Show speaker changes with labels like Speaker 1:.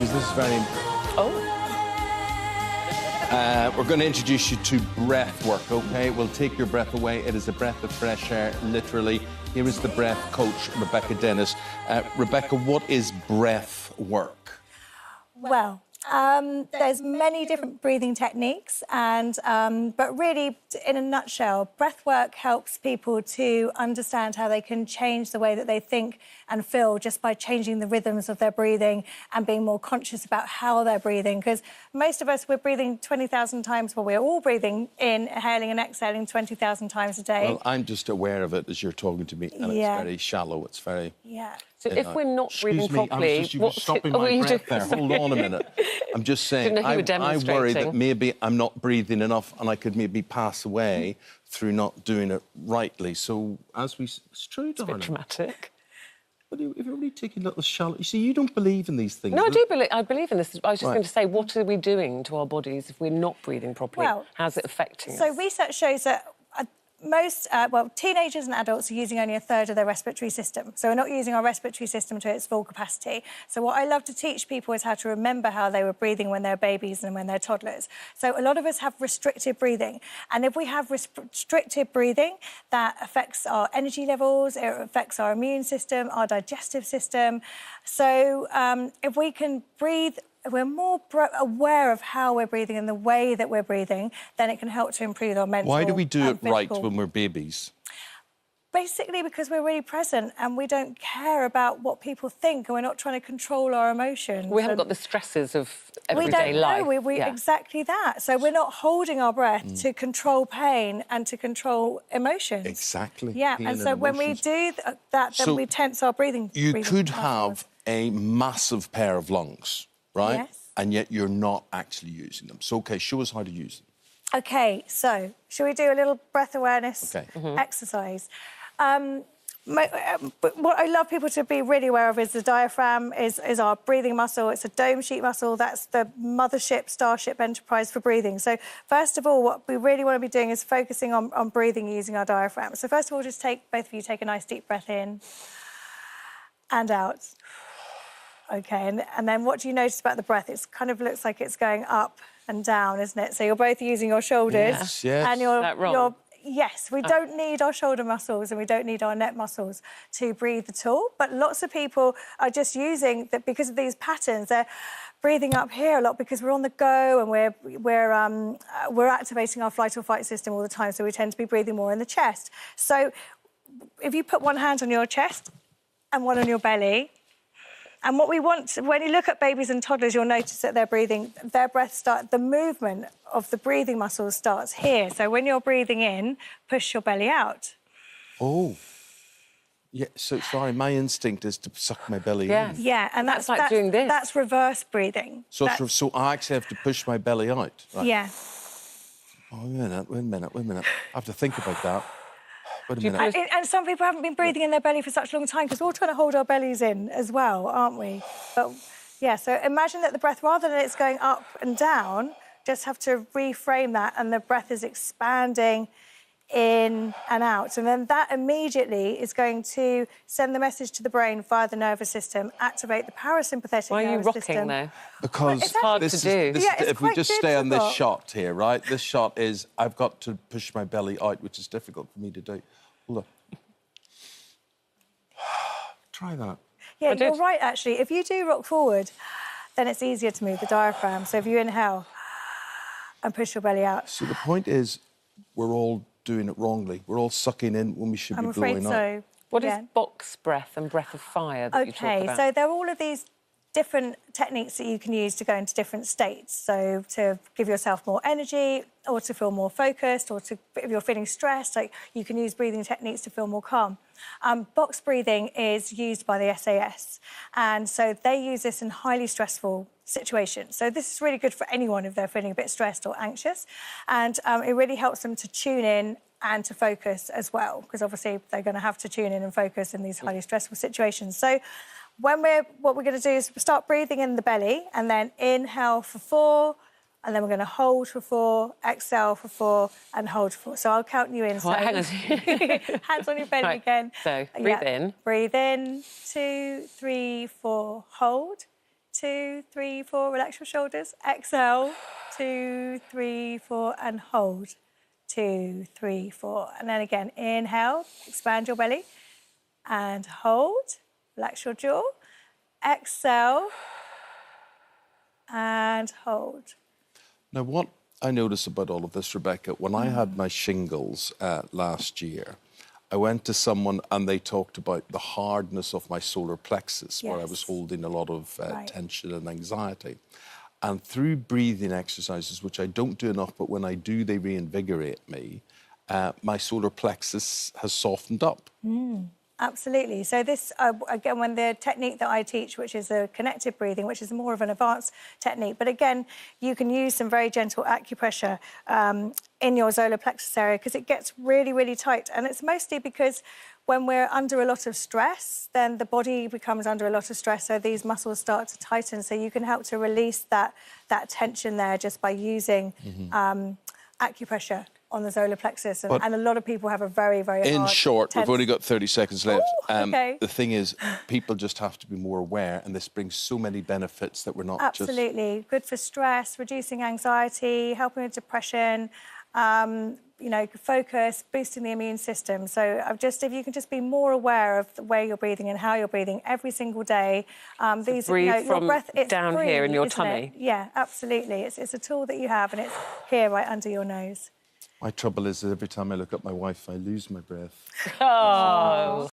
Speaker 1: This is very... we're going to introduce you to breath work, OK? We'll take your breath away. It is a breath of fresh air, literally. Here is the breath coach, Rebecca Dennis. Rebecca, what is breath work?
Speaker 2: Well, there's many different breathing techniques, and but really, in a nutshell, breath work helps people to understand how they can change the way that they think and feel just by changing the rhythms of their breathing and being more conscious about how they're breathing. Because most of us, we're breathing 20,000 times, well, we're all breathing in, inhaling and exhaling 20,000 times a day.
Speaker 1: Well, I'm just aware of it as you're talking to me, and it's very shallow, it's very...
Speaker 2: Yeah.
Speaker 3: So if we're not breathing properly...
Speaker 1: You were stopping my breath there. Hold on a minute. I'm just saying, I worry that maybe I'm not breathing enough and I could maybe pass away through not doing it rightly. So, as we... It's true, darling.
Speaker 3: It's a bit dramatic.
Speaker 1: But if you're only taking little shallow... You see, you don't believe in these things.
Speaker 3: No, I believe in this. I was just going to say, what are we doing to our bodies if we're not breathing properly? Well, how's it affecting us?
Speaker 2: So research shows that most, teenagers and adults are using only a third of their respiratory system. So we're not using our respiratory system to its full capacity. So what I love to teach people is how to remember how they were breathing when they're babies and when they're toddlers. So a lot of us have restricted breathing. And if we have restricted breathing, that affects our energy levels, it affects our immune system, our digestive system. So if we can breathe, if we're more aware of how we're breathing and the way that we're breathing, then it can help to improve our mental.
Speaker 1: Why do we do it
Speaker 2: physical.
Speaker 1: right when we're babies?
Speaker 2: Basically because we're really present and we don't care about what people think and we're not trying to control our emotions.
Speaker 3: We haven't got the stresses of everyday life.
Speaker 2: Exactly that. So we're not holding our breath to control pain and to control emotions.
Speaker 1: Exactly.
Speaker 2: Yeah, and so when we do that, then we tense our breathing.
Speaker 1: You could have a massive pair of lungs, right?
Speaker 2: Yes.
Speaker 1: And yet you're not actually using them. So, OK, show us how to use them.
Speaker 2: OK, so shall we do a little breath awareness exercise? What I love people to be really aware of is the diaphragm is our breathing muscle. It's a dome sheet muscle. That's the mothership, starship enterprise for breathing. So first of all, what we really want to be doing is focusing on breathing using our diaphragm. So first of all, just both of you take a nice deep breath in and out. OK, and then what do you notice about the breath? It kind of looks like it's going up and down, isn't it? So you're both using your shoulders.
Speaker 1: Yes.
Speaker 2: And you're yes, we don't need our shoulder muscles and we don't need our neck muscles to breathe at all. But lots of people are just using that because of these patterns. They're breathing up here a lot because we're on the go and we're activating our flight or fight system all the time. So we tend to be breathing more in the chest. So if you put one hand on your chest and one on your belly. And what we want, when you look at babies and toddlers, you'll notice that they're breathing, their breath the movement of the breathing muscles starts here. So when you're breathing in, push your belly out.
Speaker 1: Oh. Yeah, so, sorry, my instinct is to suck my belly in.
Speaker 2: Yeah, and that's
Speaker 3: like doing this.
Speaker 2: That's reverse breathing.
Speaker 1: So I actually have to push my belly out? Right?
Speaker 2: Yeah.
Speaker 1: Oh, wait a minute. I have to think about that. Wait a minute.
Speaker 2: And some people haven't been breathing in their belly for such a long time because we're all trying to hold our bellies in as well, aren't we? But, yeah, so imagine that the breath, rather than it's going up and down, just have to reframe that and the breath is expanding in and out. And then that immediately is going to send the message to the brain via the nervous system, activate the parasympathetic nervous system.
Speaker 3: Why are you rocking there?
Speaker 1: Because
Speaker 3: it's hard to do.
Speaker 1: If we just stay on this shot here, right? This shot is I've got to push my belly out, which is difficult for me to do. Look. Try that.
Speaker 2: Yeah, you're right, actually. If you do rock forward, then it's easier to move the diaphragm. So if you inhale and push your belly out.
Speaker 1: So the point is, we're all doing it wrongly. We're all sucking in when we should be blowing out.
Speaker 2: I'm afraid so.
Speaker 3: What is box breath and breath of fire that you talk about?
Speaker 2: So there are all of these different techniques that you can use to go into different states. So to give yourself more energy or to feel more focused or if you're feeling stressed, like you can use breathing techniques to feel more calm. Box breathing is used by the SAS. And so they use this in highly stressful situations. So this is really good for anyone if they're feeling a bit stressed or anxious. And it really helps them to tune in and to focus as well, because obviously they're going to have to tune in and focus in these highly stressful situations. So what we're going to do is start breathing in the belly and then inhale for 4, and then we're going to hold for 4, exhale for 4, and hold for 4. So I'll count you in. So
Speaker 3: hang on.
Speaker 2: Hands on your belly again.
Speaker 3: So breathe in.
Speaker 2: Breathe in, 2, 3, 4, hold. 2, 3, 4. Relax your shoulders. Exhale. 2, 3, 4, and hold. 2, 3, 4. And then again, inhale, expand your belly, and hold. Relax your jaw. Exhale, and hold.
Speaker 1: Now, what I notice about all of this, Rebecca, when I had my shingles last year, I went to someone and they talked about the hardness of my solar plexus, where I was holding a lot of tension and anxiety. And through breathing exercises, which I don't do enough, but when I do, they reinvigorate me, my solar plexus has softened up.
Speaker 2: Absolutely. So this, again, when the technique that I teach, which is a connected breathing, which is more of an advanced technique, but again, you can use some very gentle acupressure in your solar plexus area because it gets really, really tight. And it's mostly because when we're under a lot of stress, then the body becomes under a lot of stress, so these muscles start to tighten. So you can help to release that tension there just by using acupressure on the solar plexus, and a lot of people have a very, very hard,
Speaker 1: in short,
Speaker 2: tense...
Speaker 1: we've only got 30 seconds left.
Speaker 2: Okay.
Speaker 1: The thing is, people just have to be more aware, and this brings so many benefits that we're not
Speaker 2: Absolutely. Good for stress, reducing anxiety, helping with depression, you know, focus, boosting the immune system. So if you can just be more aware of the way you're breathing and how you're breathing every single day.
Speaker 3: Breathe, you know, your breath, it's down
Speaker 2: free,
Speaker 3: here in your tummy.
Speaker 2: Yeah, absolutely. It's a tool that you have, and it's here right under your nose.
Speaker 1: My trouble is that every time I look at my wife, I lose my breath.
Speaker 3: Oh.